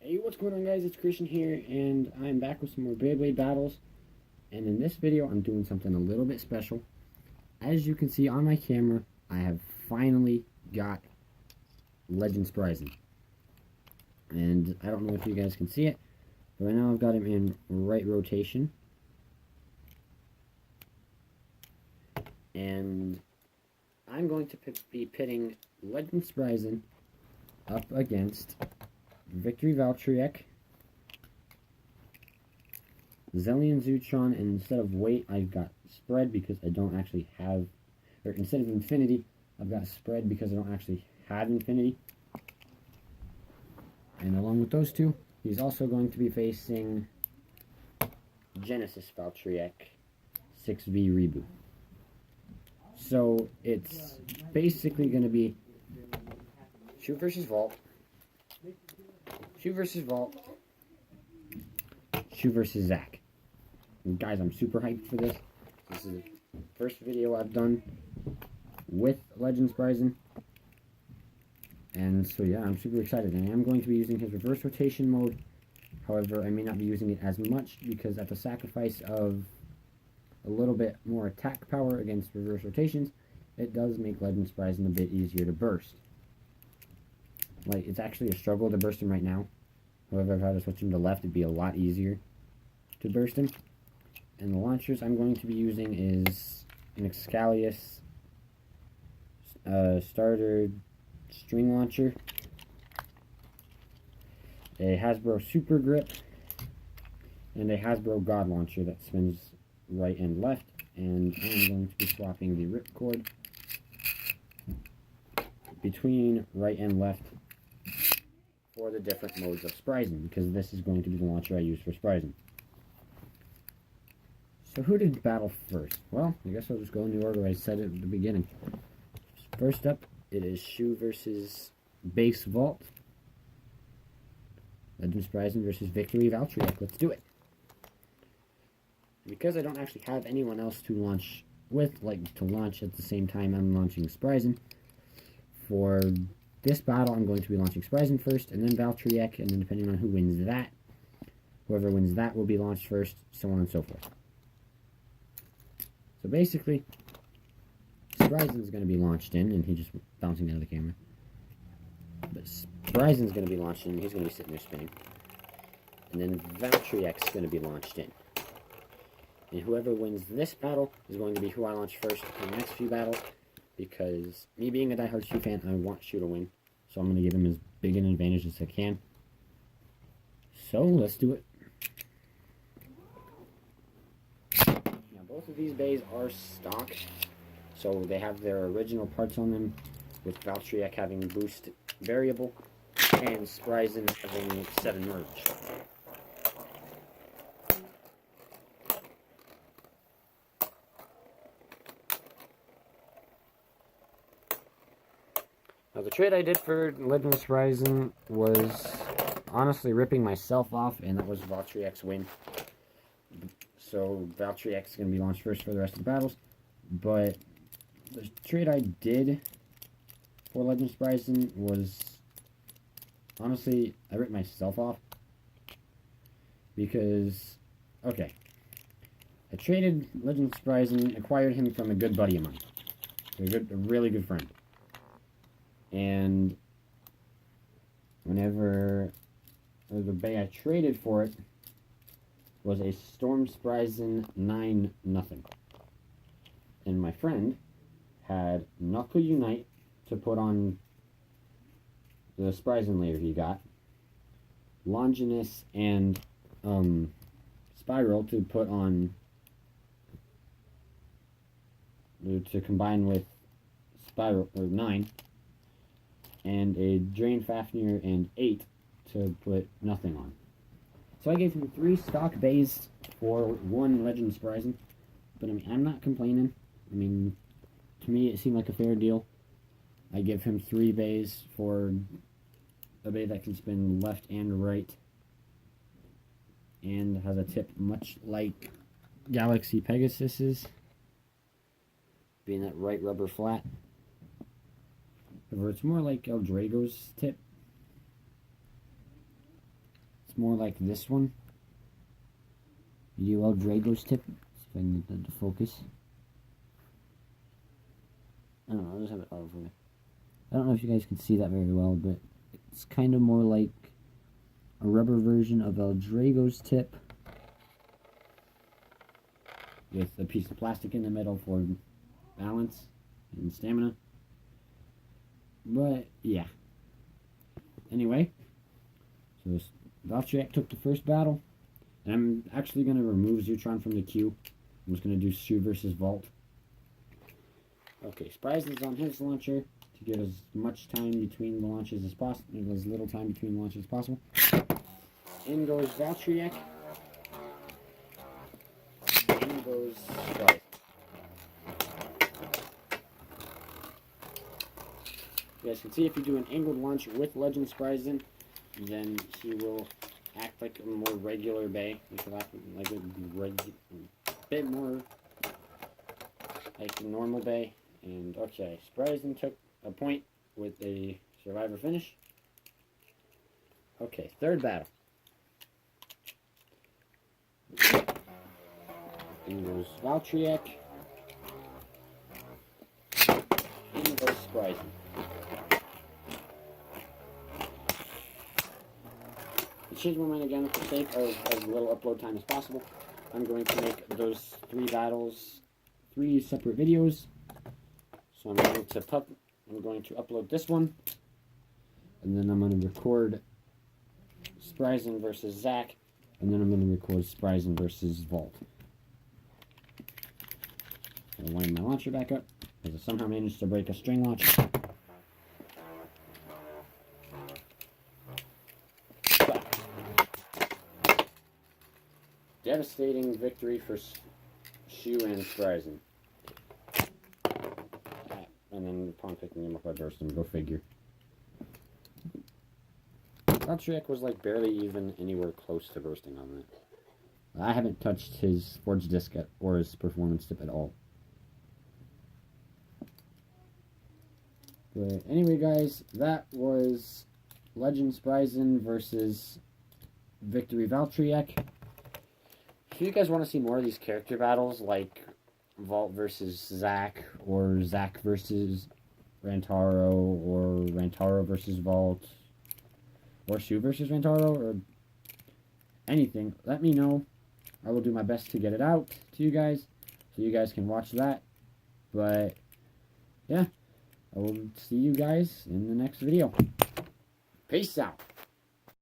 Hey, what's going on, guys? It's Christian here, and I'm back with some more Beyblade battles. And in this video, I'm doing something a little bit special. As you can see on my camera, I have finally got Legend Spryzen. And I don't know if you guys can see it, but right now I've got him in right rotation. And I'm going to be pitting Legend Spryzen up against Victory Valtryek, Zellion Zutron, and instead of weight, I've got spread because I don't actually have, or instead of infinity, I've got spread because I don't actually have infinity. And along with those two, he's also going to be facing Genesis Valtryek 6V Reboot. So it's basically going to be Shoot versus Vault, Shoot versus Vault, Shoot versus Zach. And guys, I'm super hyped for this. This is the first video I've done with Legend Spryzen. And so yeah, I'm super excited. And I'm going to be using his reverse rotation mode. However, I may not be using it as much because at the sacrifice of a little bit more attack power against reverse rotations, it does make Legend Spryzen a bit easier to burst. Like, it's actually a struggle to burst him right now. However, if I had to switch him to left, it'd be a lot easier to burst him. And the launchers I'm going to be using is an Excalius starter string launcher, a Hasbro Super Grip, and a Hasbro God launcher that spins right and left. And I'm going to be swapping the ripcord between right and left for the different modes of Spryzen, because this is going to be the launcher I use for Spryzen. So who did battle first? Well, I guess I'll just go in the order I said it at the beginning. First up, it is Shoe versus Base Vault. Legend Spryzen versus Victory Valtryek. Let's do it. Because I don't actually have anyone else to launch with, like to launch at the same time I'm launching Spryzen, for this battle I'm going to be launching Spryzen first, and then Valtryek, and then depending on who wins that, whoever wins that will be launched first, so on and so forth. So basically, Spryzen's going to be launched in, and he's just bouncing out of the camera. But Spryzen's going to be launched in, he's going to be sitting there spinning. And then Valtryek's going to be launched in. And whoever wins this battle is going to be who I launch first in the next few battles, because me being a diehard Shoe fan, I want Shoe to win. So I'm going to give him as big an advantage as I can. So let's do it. Now both of these bays are stock, so they have their original parts on them, with Valtryek having boost variable and Spryzen having 7 merge. Now the trade I did for Legend Spryzen was honestly ripping myself off, and that was Valtryek's win. So Valtryek's going to be launched first for the rest of the battles. But the trade I did for Legend Spryzen was, honestly, I ripped myself off. Because, okay, I traded Legend Spryzen, acquired him from a good buddy of mine. A really good friend. And whenever the bay I traded for it was a Storm Spryzen 9-0. And my friend had Knuckle Unite to put on the Spryzen layer he got, Longinus and Spiral to put on, to combine with Spiral, or 9, and a Drain Fafnir and 8 to put nothing on. So I gave him 3 stock bays for 1 Legend Spryzen, but I mean, I'm not complaining. I mean, to me it seemed like a fair deal. I give him 3 bays for a bay that can spin left and right, and has a tip much like Galaxy Pegasus's, being that right rubber flat. However, it's more like El Drago's tip. It's more like this one. You do Drago's tip. See if I can get that to focus. I don't know, I'll just have it auto focus. I don't know if you guys can see that very well, but it's kind of more like a rubber version of El Drago's tip with a piece of plastic in the middle for balance and stamina. But yeah. Anyway, so Valtryek took the first battle, and I'm actually going to remove Zutron from the queue. I'm just going to do Shu versus Vault. Okay, Spryzen's on his launcher to get as much time between the launches as possible, as little time between launches as possible. In goes Valtryek. In goes Spryzen. You guys can see if you do an angled launch with Legend Spryzen, then he will act like a more regular Bay. He will act like a bit more like a normal Bay. And okay, Spryzen took a point with a survivor finish. Okay, third battle. In goes Valtryek. In goes Spryzen. To change my mind again for the sake of as little upload time as possible, I'm going to make those 3 battles 3 separate videos. So I'm going to upload this one, and then I'm going to record Spryzen versus Zach, and then I'm going to record Spryzen versus Vault. I'll wind my launcher back up, because I somehow managed to break a string launch. Devastating victory for Shu and Spryzen. And then upon picking him up, I burst him. Go figure. Valtryek was like barely even anywhere close to bursting on that. I haven't touched his Forge Disc or his Performance Tip at all. But anyway, guys, that was Legend Spryzen versus Victory Valtryek. If you guys want to see more of these character battles, like Vault versus Zack, or Zack versus Rantaro, or Rantaro versus Vault, or Shu versus Rantaro, or anything, let me know. I will do my best to get it out to you guys, so you guys can watch that. But, yeah, I will see you guys in the next video. Peace out.